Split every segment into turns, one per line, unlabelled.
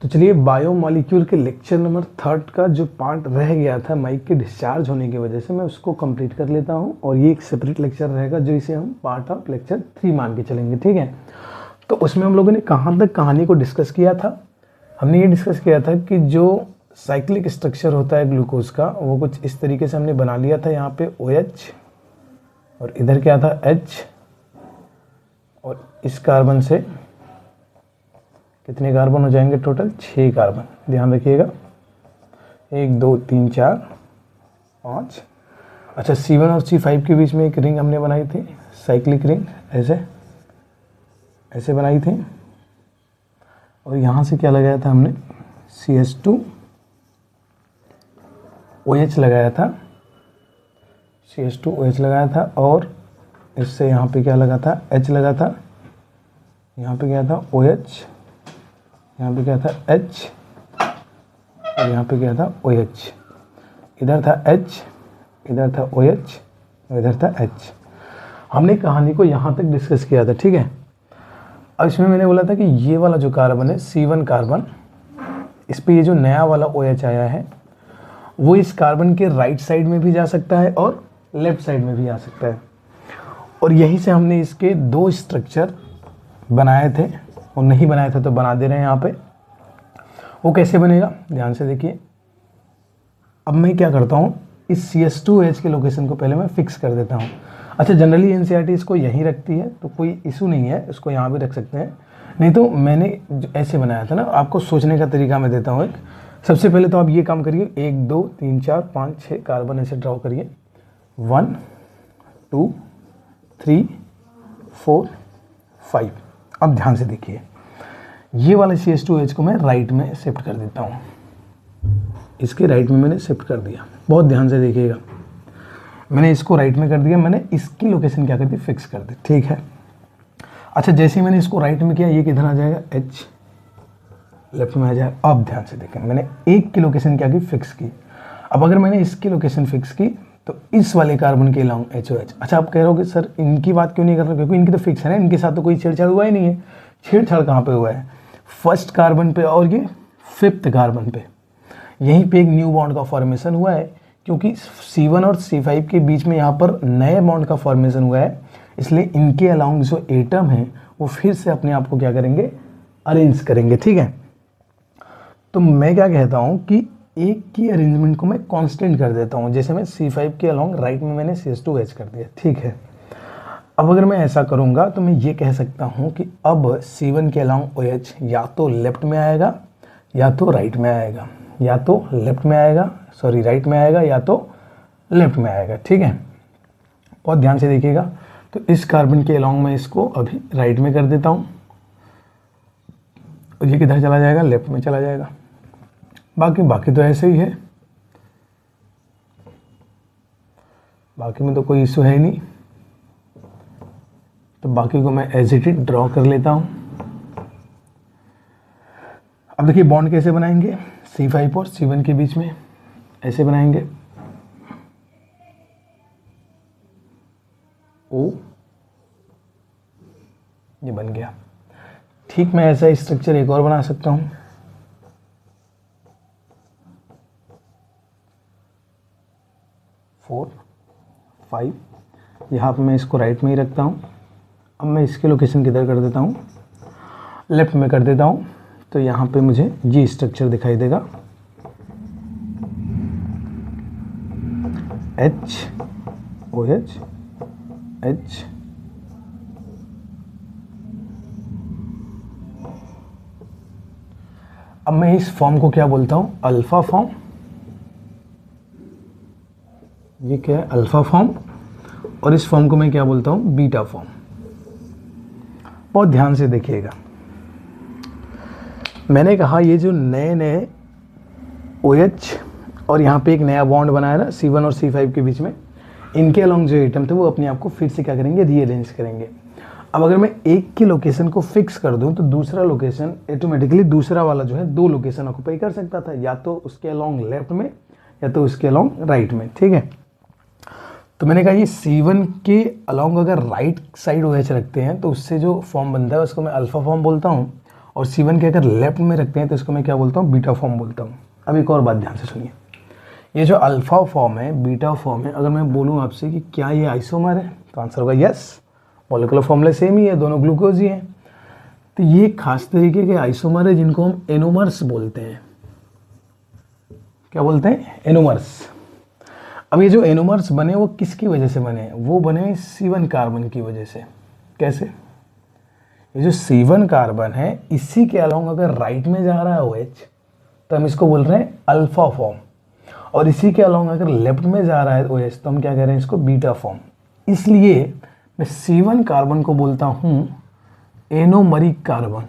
तो चलिए, बायोमॉलिक्यूल के लेक्चर नंबर 3 का जो पार्ट रह गया था माइक के डिस्चार्ज होने की वजह से, मैं उसको कंप्लीट कर लेता हूं और ये एक सेपरेट लेक्चर रहेगा जो इसे हम पार्ट ऑफ लेक्चर 3 मान के चलेंगे, ठीक है। तो उसमें हम लोगों ने कहाँ तक कहानी को डिस्कस किया था? हमने ये डिस्कस किया था कि जो साइक्लिक स्ट्रक्चर होता है ग्लूकोज का, वो कुछ इस तरीके से हमने बना लिया था। यहाँ पे OH और इधर क्या था H, और इस कार्बन से कितने कार्बन हो जाएंगे? टोटल 6 कार्बन, ध्यान रखिएगा। 1 2 3 4 5। अच्छा, C1 और C5 के बीच में एक रिंग हमने बनाई थी, साइक्लिक रिंग, ऐसे बनाई थी। और यहाँ से क्या लगाया था हमने? CH2 OH लगाया था, CH2 OH लगाया था। और इससे यहाँ पे क्या लगा था? H लगा था। यहाँ पे क्या था? OH, यहाँ पे क्या था? H, और यहाँ पे क्या था? OH। इधर था H, इधर था OH, और इधर था H। हमने कहानी को यहाँ तक डिस्कस किया था, ठीक है। अब इसमें मैंने बोला था कि ये वाला जो कार्बन है C1 कार्बन, इस पे ये जो नया वाला OH आया है वो इस कार्बन के राइट साइड में भी जा सकता है और लेफ्ट साइड में भी आ सकता है। और यहीं से हमने इसके 2 स्ट्रक्चर बनाए थे, और नहीं बनाए थे तो बना दे रहे हैं यहाँ पे। वो कैसे बनेगा? ध्यान से देखिए। अब मैं क्या करता हूँ, इस CH2H के लोकेशन को पहले मैं फिक्स कर देता हूँ। अच्छा, जनरली NCERT इसको यहीं रखती है तो कोई इशू नहीं है, इसको यहाँ भी रख सकते हैं। नहीं तो मैंने ऐसे बनाया था ना, आपको सोचने का तरीका मैं देता हूँ एक। सबसे पहले तो आप ये काम करिए, 1 2 3 4 5 6 कार्बन ऐसे ड्रॉ करिए। 1 2 3 4 5। अब ध्यान से देखिए, ये वाला CH2H को मैं राइट में शिफ्ट कर देता हूँ। इसके राइट में मैंने शिफ्ट कर दिया, बहुत ध्यान से देखिएगा। मैंने इसको राइट में कर दिया, मैंने इसकी लोकेशन क्या कर दी? फिक्स कर दी, ठीक है। अच्छा, जैसे ही मैंने इसको राइट में किया, ये किधर आ जाएगा? H, लेफ्ट में आ जाएगा। अब ध्यान से देखें, मैंने एक की लोकेशन क्या की? फिक्स की। अब अगर मैंने इसकी लोकेशन फिक्स की तो इस वाले कार्बन के अलाउंग HOH। अच्छा, आप कह रहे हो कि सर इनकी बात क्यों नहीं कर रहे? क्योंकि इनकी तो फिक्स है ना, इनके साथ तो कोई छेड़छाड़ हुआ ही नहीं है। छेड़छाड़ कहाँ पे हुआ है? फर्स्ट कार्बन पे और ये 5th कार्बन पे, यहीं पे एक न्यू बॉन्ड का फॉर्मेशन हुआ है। क्योंकि C1 और C5 के बीच में यहाँ पर नए बॉन्ड का फॉर्मेशन हुआ है, इसलिए इनके अलाउंग जो एटम है वो फिर से अपने आप को क्या करेंगे? अरेंज करेंगे, ठीक है। तो मैं क्या कहता हूँ कि एक की अरेंजमेंट को मैं कांस्टेंट कर देता हूँ। जैसे मैं C5 के अलोंग राइट में मैंने CH2H कर दिया, ठीक है। अब अगर मैं ऐसा करूँगा तो मैं ये कह सकता हूँ कि अब C1 के अलोंग OH या तो लेफ्ट में आएगा या तो राइट में आएगा, या तो लेफ्ट में आएगा, सॉरी राइट में आएगा, या तो लेफ्ट में आएगा, ठीक है। और ध्यान से देखिएगा, तो इस कार्बन के अलोंग मैं इसको अभी राइट में कर देता हूँ, और ये किधर चला जाएगा? लेफ्ट में चला जाएगा। बाकी तो ऐसे ही है, बाकी में तो कोई इशू है ही नहीं। तो बाकी को मैं एज इट इज ड्रॉ कर लेता हूं। अब देखिए बॉन्ड कैसे बनाएंगे? C5 और C1 के बीच में ऐसे बनाएंगे, O, ये बन गया। ठीक, मैं ऐसा स्ट्रक्चर एक और बना सकता हूं। 4 5, यहाँ पर मैं इसको राइट में ही रखता हूँ। अब मैं इसके लोकेशन किधर कर देता हूँ? लेफ्ट में कर देता हूँ। तो यहाँ पे मुझे ये स्ट्रक्चर दिखाई देगा, H OH H, अब मैं इस फॉर्म को क्या बोलता हूँ? Alpha form. ये क्या है? Alpha form. और इस फॉर्म को मैं क्या बोलता हूँ? Beta form. बहुत ध्यान से देखिएगा, मैंने कहा ये जो नए नए OH और यहाँ पे एक नया बॉन्ड बनाया ना C1 और C5 के बीच में, इनके अलोंग जो एटम थे वो अपने आप को फिर से क्या करेंगे? रीअरेंज करेंगे। अब अगर मैं एक की लोकेशन को फिक्स कर दूं तो दूसरा लोकेशन ऑटोमेटिकली, दूसरा वाला जो है 2 लोकेशन ऑक्यूपाई कर सकता था, या तो उसके अलोंग लेफ्ट में या तो उसके अलोंग राइट में, ठीक है। तो मैंने कहा ये C1 के अलोंग अगर राइट साइड OH रखते हैं तो उससे जो फॉर्म बनता है उसको मैं अल्फा फॉर्म बोलता हूँ, और C1 के अगर लेफ्ट में रखते हैं तो इसको मैं क्या बोलता हूँ, बीटा फॉर्म बोलता हूँ। अब एक और बात ध्यान से सुनिए, ये जो अल्फा फॉर्म है, बीटा फॉर्म है, अगर मैं बोलूँ आपसे कि क्या ये आइसोमर है तो आंसर होगा यस, मॉलिक्यूलर फॉर्मूला सेम ही है, दोनों ग्लूकोज ही हैं। तो ये खास तरीके के आइसोमर है जिनको हम एनोमर्स बोलते हैं। क्या बोलते हैं, एनोमर्स। अब ये जो एनोमर्स बने वो किसकी वजह से बने, वो बने C1 कार्बन की वजह से। कैसे, ये जो C1 कार्बन है इसी के अलावा अगर राइट में जा रहा है OH तो हम इसको बोल रहे हैं अल्फा फॉर्म, और इसी के अलावा अगर लेफ्ट में जा रहा है OH तो हम क्या कह रहे हैं, इसको बीटा फॉर्म। इसलिए मैं C1 कार्बन को बोलता हूँ एनोमरिक कार्बन।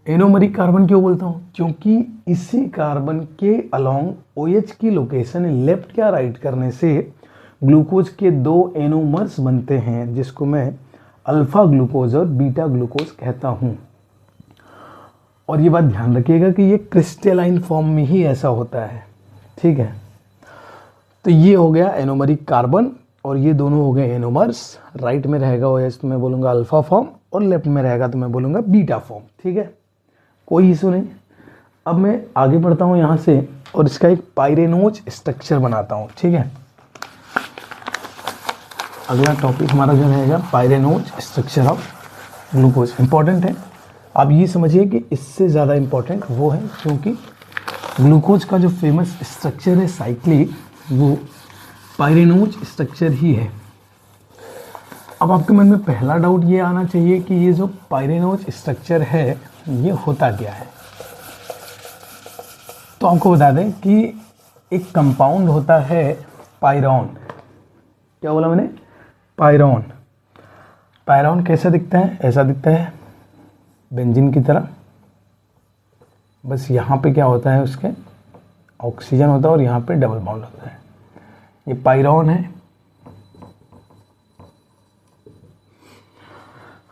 एनोमरिक कार्बन क्यों बोलता हूँ, क्योंकि इसी कार्बन के अलोंग OH की लोकेशन लेफ्ट या राइट करने से ग्लूकोज के दो एनोमर्स बनते हैं जिसको मैं अल्फा ग्लूकोज और बीटा ग्लूकोज कहता हूँ। और ये बात ध्यान रखिएगा कि ये क्रिस्टलाइन फॉर्म में ही ऐसा होता है, ठीक है। तो ये हो गया एनोमरिक कार्बन और ये दोनों हो गए एनोमर्स। राइट में रहेगा OH तो मैं बोलूँगा अल्फा फॉर्म, और लेफ्ट में रहेगा तो मैं बोलूँगा बीटा फॉर्म, ठीक है, कोई इशू नहीं। अब मैं आगे बढ़ता हूँ यहाँ से और इसका एक पाइरेनोज स्ट्रक्चर बनाता हूँ, ठीक है। अगला टॉपिक हमारा जो रहेगा पाइरेनोज स्ट्रक्चर ऑफ ग्लूकोज, इंपॉर्टेंट है। आप ये समझिए कि इससे ज़्यादा इंपॉर्टेंट वो है क्योंकि ग्लूकोज का जो फेमस स्ट्रक्चर है साइक्लिक, वो पाइरेनोज स्ट्रक्चर ही है। अब आपके मन में पहला डाउट ये आना चाहिए कि ये जो पाइरेनोज स्ट्रक्चर है ये होता क्या है। तो आपको बता दें कि एक कंपाउंड होता है पायरॉन। क्या बोला मैंने, पायरॉन। पायरॉन कैसा दिखता है, ऐसा दिखता है बेंजीन की तरह, बस यहाँ पे क्या होता है, उसके ऑक्सीजन होता है और यहाँ पे डबल बॉन्ड होता है। ये पायरॉन है।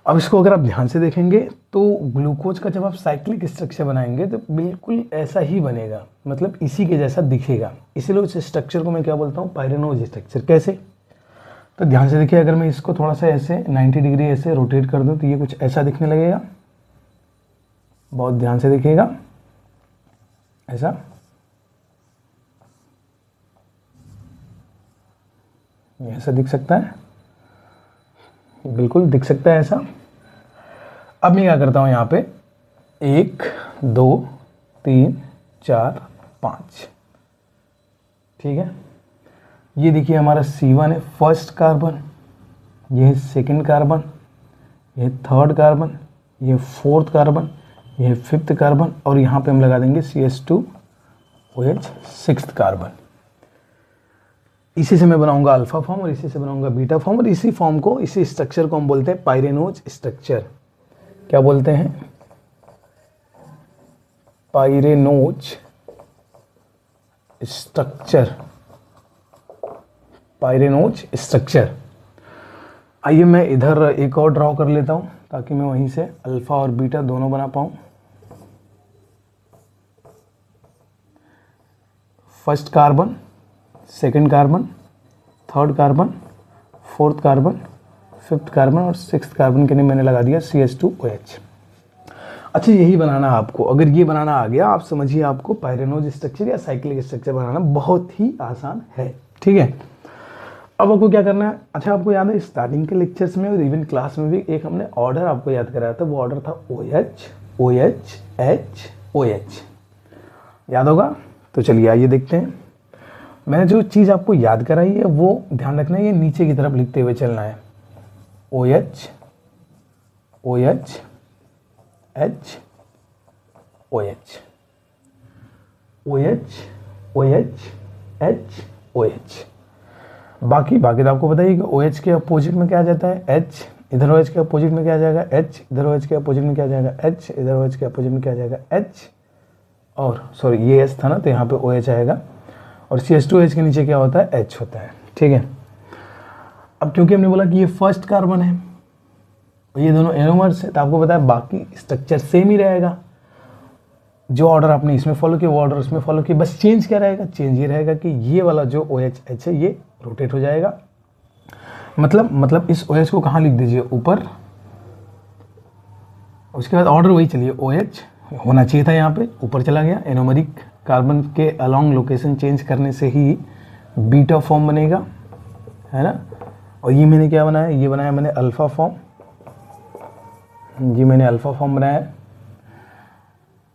अब इसको अगर आप ध्यान से देखेंगे तो ग्लूकोज का जब आप साइक्लिक स्ट्रक्चर बनाएंगे तो बिल्कुल ऐसा ही बनेगा, मतलब इसी के जैसा दिखेगा। इसीलिए उस स्ट्रक्चर को मैं क्या बोलता हूँ, पाइरेनोज स्ट्रक्चर। कैसे, तो ध्यान से देखिए, अगर मैं इसको थोड़ा सा ऐसे 90 डिग्री ऐसे रोटेट कर दूँ तो ये कुछ ऐसा दिखने लगेगा। बहुत ध्यान से देखिएगा, ऐसा ऐसा दिख सकता है, बिल्कुल दिख सकता है ऐसा। अब मैं क्या करता हूँ, यहाँ पे 1 2 3 4 5, ठीक है। ये देखिए हमारा C1 है फर्स्ट कार्बन, ये है सेकेंड कार्बन, ये है थर्ड कार्बन, ये फोर्थ कार्बन, ये है फिफ्थ कार्बन, और यहाँ पे हम लगा देंगे CH2OH सिक्स्थ कार्बन। इसी से मैं बनाऊंगा अल्फा फॉर्म और इसी से बनाऊंगा बीटा फॉर्म, और इसी फॉर्म को, इसी स्ट्रक्चर को हम बोलते हैं पाइरेनोज स्ट्रक्चर। क्या बोलते हैं, पाइरेनोज स्ट्रक्चर। पाइरेनोज स्ट्रक्चर। आइए मैं इधर एक और ड्रॉ कर लेता हूं ताकि मैं वहीं से अल्फा और बीटा दोनों बना पाऊं। First carbon, second carbon, third carbon, fourth carbon, fifth carbon और सिक्स्थ कार्बन के लिए मैंने लगा दिया CH2OH। अच्छा, यही बनाना आपको, अगर ये बनाना आ गया आप समझिए आपको पाइरेनोज स्ट्रक्चर या साइक्लिक स्ट्रक्चर बनाना बहुत ही आसान है, ठीक है। अब आपको क्या करना है, अच्छा आपको याद है स्टार्टिंग के लेक्चर्स में और इवन क्लास में भी एक हमने ऑर्डर आपको याद कराया था, वो ऑर्डर था OH OH H OH, याद होगा। तो चलिए आइए देखते हैं। मैंने जो चीज़ आपको याद कराई है वो ध्यान रखना है, ये नीचे की तरफ लिखते हुए चलना है। OH OH H OH OH OH H OH। बाकी तो आपको बताइए कि OH के अपोजिट में क्या आ जाता है, H, इधर OH के अपोजिट में क्या आ जाएगा, H, इधर OH के अपोजिट में क्या आ जाएगा, H, इधर OH के अपोजिट में क्या आ जाएगा, H, और सॉरी ये H था ना तो यहाँ पे OH आएगा, और CH2H के नीचे क्या होता है, H होता है, ठीक है। अब क्योंकि हमने बोला कि ये फर्स्ट कार्बन है, ये दोनों एनोमर्स है, तो आपको पता है बाकी स्ट्रक्चर सेम ही रहेगा। जो ऑर्डर आपने इसमें फॉलो किया वो ऑर्डर उसमें फॉलो किया, बस चेंज क्या रहेगा, चेंज ये रहेगा कि ये वाला जो OH है ये रोटेट हो जाएगा। मतलब इस OH को कहाँ लिख दीजिए, ऊपर, उसके बाद ऑर्डर वही चलिए, OH होना चाहिए था, यहाँ पे ऊपर चला गया। एनोमरिक कार्बन के अलोंग लोकेशन चेंज करने से ही बीटा फॉर्म बनेगा, है ना। और ये मैंने क्या बनाया, ये बनाया मैंने अल्फ़ा फॉर्म, जी मैंने अल्फ़ा फॉर्म बनाया।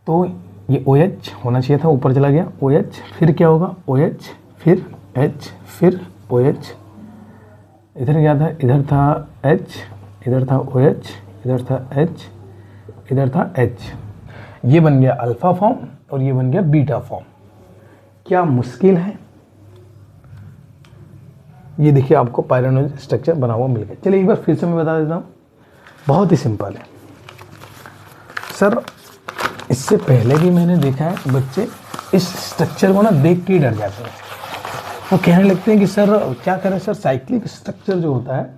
तो ये OH होना चाहिए था, ऊपर चला गया OH, फिर क्या होगा OH, फिर H, फिर OH, इधर क्या था, इधर था H, इधर था OH, इधर था H, इधर था H। ये बन गया अल्फ़ा फॉर्म और ये बन गया बीटा फॉर्म। क्या मुश्किल है? ये देखिए आपको पायरानोज स्ट्रक्चर बना हुआ मिल गया। चलिए एक बार फिर से मैं बता देता हूँ, बहुत ही सिंपल है सर। इससे पहले भी मैंने देखा है बच्चे इस स्ट्रक्चर को ना देख के ही डर जाते हैं। वो कहने लगते हैं कि सर क्या करें सर, साइक्लिक स्ट्रक्चर जो होता है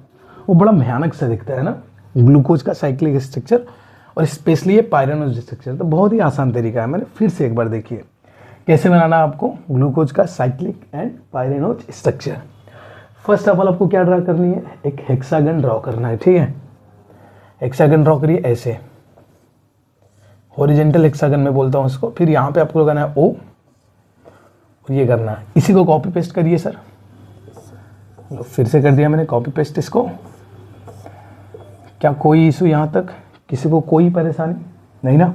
वो बड़ा भयानक सा दिखता है ना, ग्लूकोज का साइक्लिक स्ट्रक्चर, और स्पेशली ये पायरानोज स्ट्रक्चर। तो बहुत ही आसान तरीका है, मैंने फिर से एक बार देखिए कैसे बनाना है आपको ग्लूकोज का cyclic and pyranose structure. First of all आपको क्या ड्रा करनी है, एक हेक्सागन ड्रॉ करना है, ठीक है। हेक्सागन ड्रॉ करिए ऐसे, हॉरिजेंटल हेक्सागन में बोलता हूँ उसको। फिर यहाँ पे आपको लगाना है O और ये करना है। इसी को कॉपी पेस्ट करिए सर, फिर से कर दिया मैंने कॉपी पेस्ट इसको। क्या कोई इशू यहाँ तक, किसी को कोई परेशानी नहीं ना?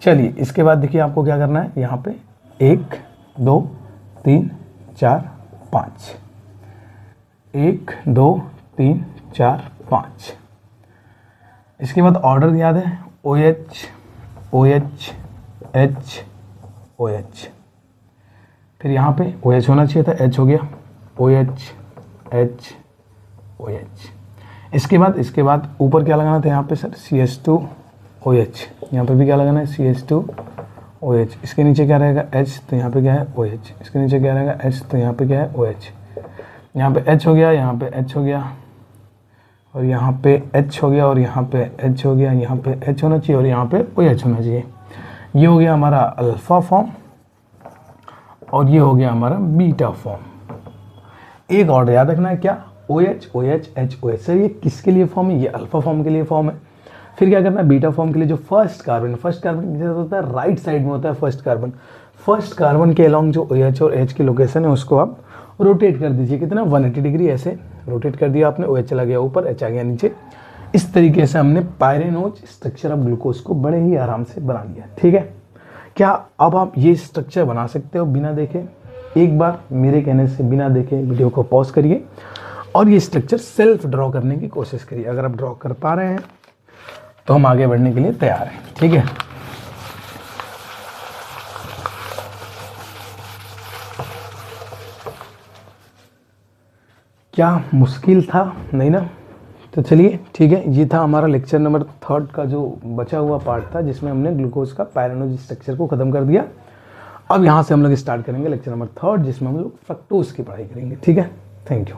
चलिए इसके बाद देखिए आपको क्या करना है, यहाँ पे 1 2 3 4 5, 1 2 3 4 5। इसके बाद ऑर्डर याद है, OH OH H OH, फिर यहाँ पे OH होना चाहिए था, H हो गया, OH H OH। इसके बाद ऊपर क्या लगाना था यहाँ पे सर, CH2OH। यहाँ पे भी क्या लगाना है, CH2OH। इसके नीचे क्या रहेगा H, तो यहाँ पे क्या है OH। इसके नीचे क्या रहेगा H, तो यहाँ पे क्या है OH। यहाँ पे H हो गया, यहाँ पे H हो गया, और यहाँ पे H हो गया, और यहाँ पे H हो गया। यहाँ पे H होना चाहिए और यहाँ पे OH होना चाहिए। ये हो गया हमारा अल्फ़ा फॉर्म और ये हो गया हमारा बीटा फॉर्म। एक ऑर्डर याद रखना है, क्या, OH OH H OH। Sir ये किसके लिए फॉर्म है, ये अल्फ़ा फॉर्म के लिए फॉर्म है। फिर क्या करना है, बीटा फॉर्म के लिए जो फर्स्ट कार्बन किधर होता है, राइट साइड में होता है फर्स्ट कार्बन के अलॉन्ग जो OH और H की लोकेशन है उसको आप रोटेट कर दीजिए। कितना, 180 डिग्री ऐसे रोटेट कर दिया आपने। OH चला गया ऊपर, H आ गया नीचे। इस तरीके से हमने पायरेनोज स्ट्रक्चर ऑफ ग्लूकोज को बड़े ही आराम से बना लिया, ठीक है। क्या अब आप ये स्ट्रक्चर बना सकते हो बिना देखे? एक बार मेरे कहने से बिना देखे वीडियो को पॉज करिए और ये स्ट्रक्चर सेल्फ ड्रॉ करने की कोशिश करिए। अगर आप ड्रॉ कर पा रहे हैं तो हम आगे बढ़ने के लिए तैयार हैं, ठीक है। क्या मुश्किल था? नहीं ना? तो चलिए ठीक है, ये था हमारा लेक्चर नंबर 3 का जो बचा हुआ पार्ट था, जिसमें हमने ग्लूकोज का पायरानोज स्ट्रक्चर को ख़त्म कर दिया। अब यहाँ से हम लोग स्टार्ट करेंगे लेक्चर नंबर 3, जिसमें हम लोग फ्रक्टोज की पढ़ाई करेंगे, ठीक है। Thank you.